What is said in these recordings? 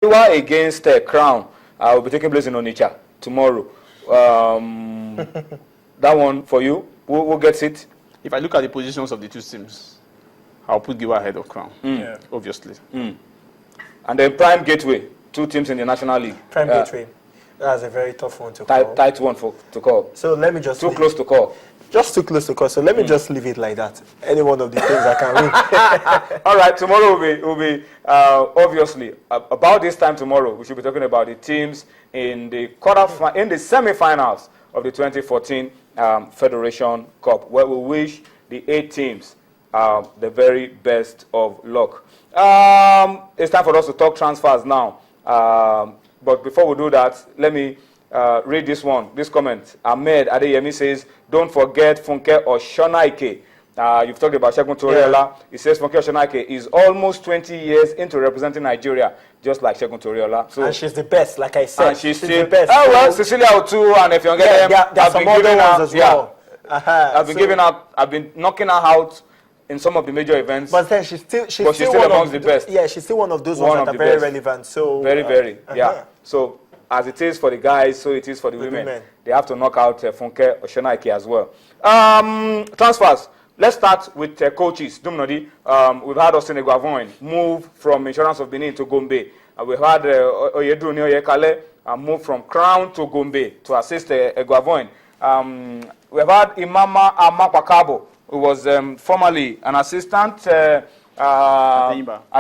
Giwa against Crown will be taking place in Onitsha tomorrow. That one for you. Who gets it? If I look at the positions of the two teams, I'll put Giwa ahead of Crown, obviously. And then Prime Gateway, two teams in the National League. Prime Gateway. That's a very tough one to call. Tight one to call. So let me just... Too close to call. Just too close to call. So let me just leave it like that. Any one of the things I can win. All right, tomorrow will be obviously, about this time tomorrow, we should be talking about the teams in the semi-finals of the 2014 Federation Cup, where we wish the 8 teams the very best of luck. It's time for us to talk transfers now. But before we do that, let me read this comment. Ahmed Adeyemi says, don't forget Funke Oshonaike. You've talked about Segun Toriola. Yeah. He says Funke Oshonaike is almost 20 years into representing Nigeria, just like Segun Toriola. So, and she's the best, like I said. And she's still the best. Oh, well, Cecilia Otu and if you get them, there are some other ones as well. I've been knocking her out in some of the major events. But then she's still amongst the best. Yeah, she's still one of those ones that are very relevant. So very, yeah. So as it is for the guys, so it is for the women. They have to knock out Funke Oshonaike as well. Transfers. Let's start with coaches. Dumnodi, we've had Austin Eguavoin move from Insurance of Benin to Gombe. We've had Oyedru Oyekale move from Crown to Gombe to assist Eguavoin. We've had Imama Amakwakabo, who was formerly an assistant at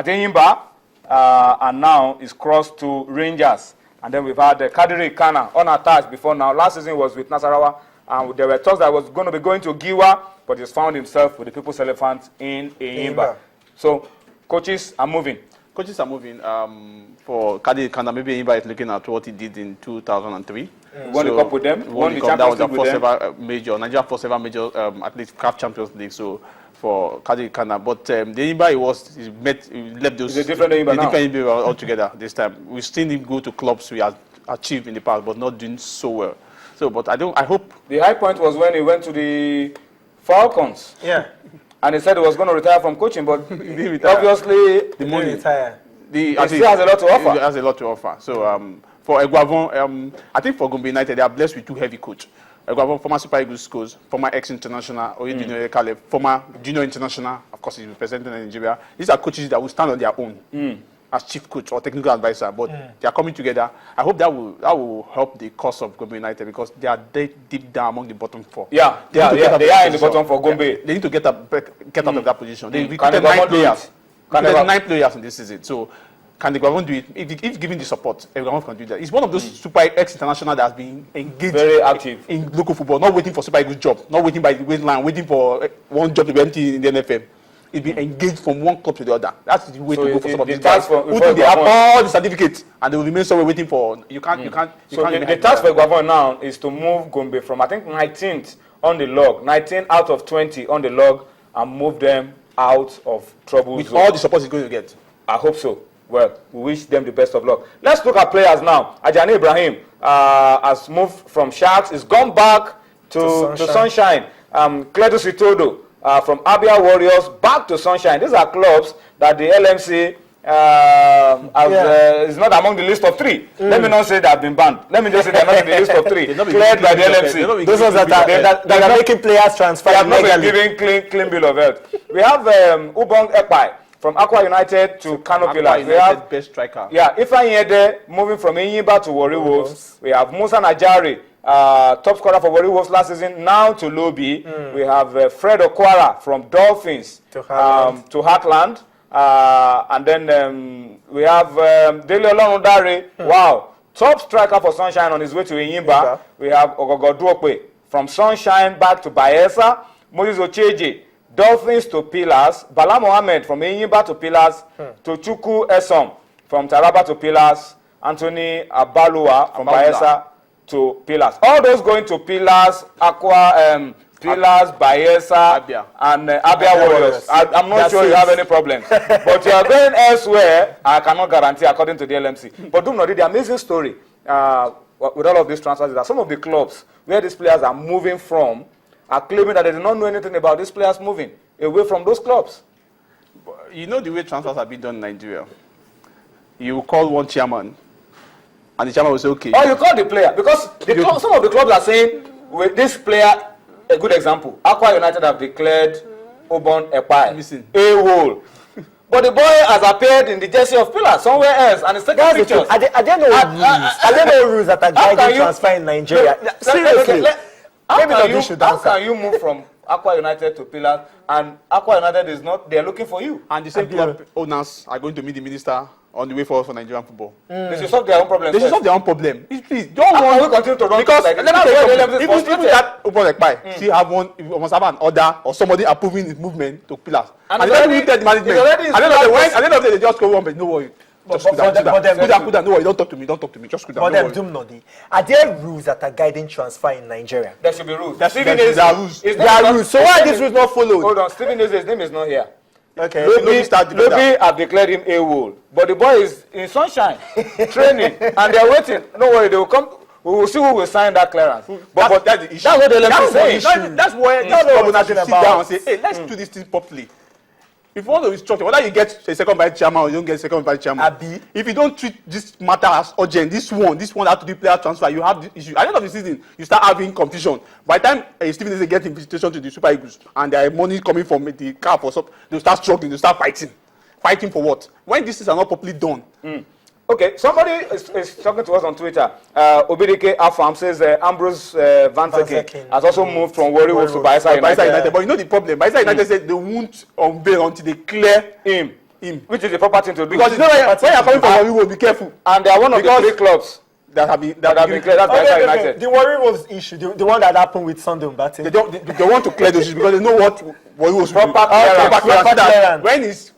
Enyimba, and now is crossed to Rangers. And then we've had Kadiri Kana, unattached before now. Last season was with Nasarawa, and there were talks that was going to be going to Giwa, but he's found himself with the People's Elephant in Enyimba. So coaches are moving. Coaches are moving. For Kadiri Kana, maybe Enyimba is looking at what he did in 2003. Won the cup with them. Won the cup. That was the first ever major, Nigeria first ever major athlete CAF Champions League. So for Kadiri Kana, but the Enyimba he left those. It's a different Enyimba now. Different Enyimba altogether this time. We've seen him go to clubs we have achieved in the past, but not doing so well. So, but I hope the high point was when he went to the Falcons. Yeah. And he said he was going to retire from coaching, but obviously the money retire. He still has a lot to offer. He has a lot to offer. So for Eguavoin, I think for Gombe United, they are blessed with 2 heavy coach. Eguavoin, former Super Eagles coach, former ex-international, Oyedru Oyekale, former junior international. Of course, he's representing Nigeria. These are coaches that will stand on their own as chief coach or technical advisor, but they are coming together. I hope that will help the cause of Gombe United because they are deep down among the bottom 4. Yeah, they are in the bottom 4. Gombe. Yeah, they need to get out of that position. They recruited 9 players. 9 players in this season. So can the Eguavoin do it? If given the support, Eguavoin can do that. It's one of those super ex-international that has been engaged, very active in local football, not waiting for Super Eagles job, not waiting by the waistline, waiting for one job to be empty in the NFM. It's been engaged from one club to the other. That's the way to go for some of these guys. They have all the certificates and they will remain somewhere waiting for. You can't. The task for Eguavoin now is to move Gombe from I think 19th on the log, 19 out of 20 on the log, and move them out of trouble with zone. All the support he's going to get. I hope so. Well, we wish them the best of luck. Let's look at players now. Ajani Ibrahim has moved from Sharks. He's gone back to Sunshine. Cledus Itodo from Abia Warriors back to Sunshine. These are clubs that the LMC is not among the list of 3. Let me not say they have been banned. Let me just say they're not in the list of 3. Cleared by the LMC. Those ones that are making players transfer. They have not been given clean bill of health. We have Ubong Ekpai from Aqua United to Kano Pillars. We have best striker. Yeah, Ifeanyi Ede moving from Enyimba to Warri Wolves. We have Musa Najari, top scorer for Warri Wolves last season, now to Lobi. We have Fred Okwara from Dolphins to Heartland. And then we have Dele Olorundare. Wow, top striker for Sunshine on his way to Enyimba. Okay. We have Ogogo Duokwe from Sunshine back to Bayelsa. Moses Ocheje, Dolphins to Pillars. Bala Mohammed from Enyimba to Pillars. To Chukwu Esom from Taraba to Pillars. Anthony Abalua from Bayelsa to Pillars. All those going to Pillars, Aqua, Pillars, Bayelsa, and Abia Warriors. I'm not sure you have any problems. But you are going elsewhere, I cannot guarantee according to the LMC. But do not read the amazing story with all of these transfers is that some of the clubs where these players are moving from are claiming that they do not know anything about these players moving away from those clubs. You know the way transfers have been done in Nigeria. you will call one chairman, and the chairman will say, okay. Or you call the player, because some of the clubs are saying, with this player, a good example, Aqua United have declared Obon Epai AWOL. But the boy has appeared in the jersey of Pillar somewhere else, and it's taking pictures. Are there no rules? Are there no rules that are guiding transfer in Nigeria? Seriously. How can you move from Aqua United to Pillar, and Aqua United is not, they're looking for you? And the same club owners are going to meet the minister on the way forward for Nigerian football. They should solve their own problem. They should solve their own problem. Please, don't want to continue to run because like let me tell you, even that Obon Ekpai, see have one, you must have an order or somebody approving his movement to Pillars. And they don't tell the management. At the end of the day, they just go on, but no worry. Just cool down, no worry, don't talk to me, just cool down. But them Nodi, are there rules that are guiding transfer in Nigeria? There should be rules. There are rules. There are rules. So why are these rules not followed? Hold on, Stephen Eze's name is not here. Okay. Lobi have declared him AWOL, but the boy is in sunshine, training, and they're waiting. No worry, they will come. We will see who will sign that clearance. But that's the issue. That's what they're saying. That's why this governor should sit down and say, hey, let's do this thing properly. If you want to restructure, whether you get a second vice chairman or you don't get a second vice chairman, if you don't treat this matter as urgent, this one has to do player transfer, you have the issue. At the end of the season, you start having confusion. By the time Stephen Eze gets invitation to the Super Eagles and there are money coming from the CAF or something, they'll start struggling, they'll start fighting. Fighting for what? When these things are not properly done. Okay, somebody is talking to us on Twitter. Obidike Afam says Ambrose Van Zeken has also moved from Warri Wolves to Bayelsa United. But you know the problem. Bayelsa United said they won't unveil until they clear him. Which is the proper thing to do. Because you know when you're coming from Warri Wolves, be careful. And they are one of the three clubs that have been cleared. That's Bayelsa United. The Warri Wolves issue, the one that happened with Sunday Mbatte. They want to clear those issues because they know what Warri Wolves will do. Proper clearance. When it's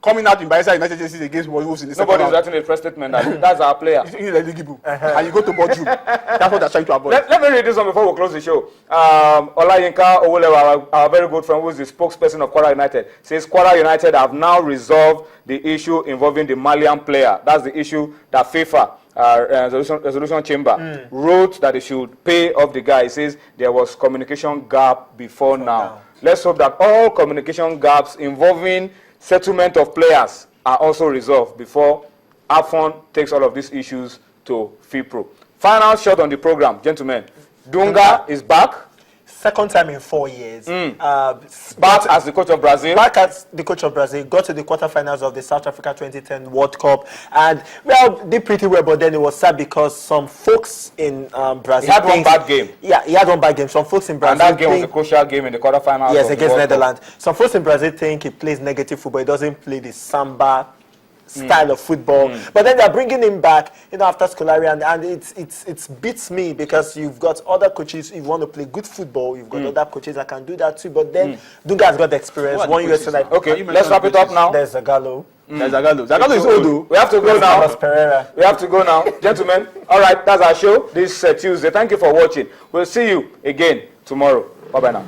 coming out in Bayelsa United jerseys against Warri Wolves in the second round. Nobody's writing a press statement. That's our player. He's ineligible. And you go to boardroom. That's what they're trying to avoid. Let me read this one before we close the show. Olayinka Owolewa, our very good friend, who is the spokesperson of Kwara United, says Kwara United have now resolved the issue involving the Malian player. That's the issue that FIFA resolution chamber wrote that they should pay off the guy. It says there was communication gap before now. Let's hope that all communication gaps involving settlement of players are also resolved before AFCON takes all of these issues to FIPRO. Final shot on the program, gentlemen. Dunga is back. Second time in 4 years. Back as the coach of Brazil. Back as the coach of Brazil. Got to the quarterfinals of the South Africa 2010 World Cup. And, well, did pretty well, but then it was sad because some folks in Brazil... He had one bad game. Yeah, he had one bad game. Some folks in Brazil... And that game was a crucial game in the quarterfinals. Yes, against Netherlands. Some folks in Brazil think he plays negative football. He doesn't play the samba style of football, but then they're bringing him back, after Scolari, and it beats me because you've got other coaches. If you want to play good football, you've got other coaches that can do that too. But then Dunga has got the experience. 1 year tonight. Okay, let's wrap it up now. There's Zagallo. Zagallo is old. We have to go now. We have to go now, gentlemen. All right, that's our show this Tuesday. Thank you for watching. We'll see you again tomorrow. Bye bye now.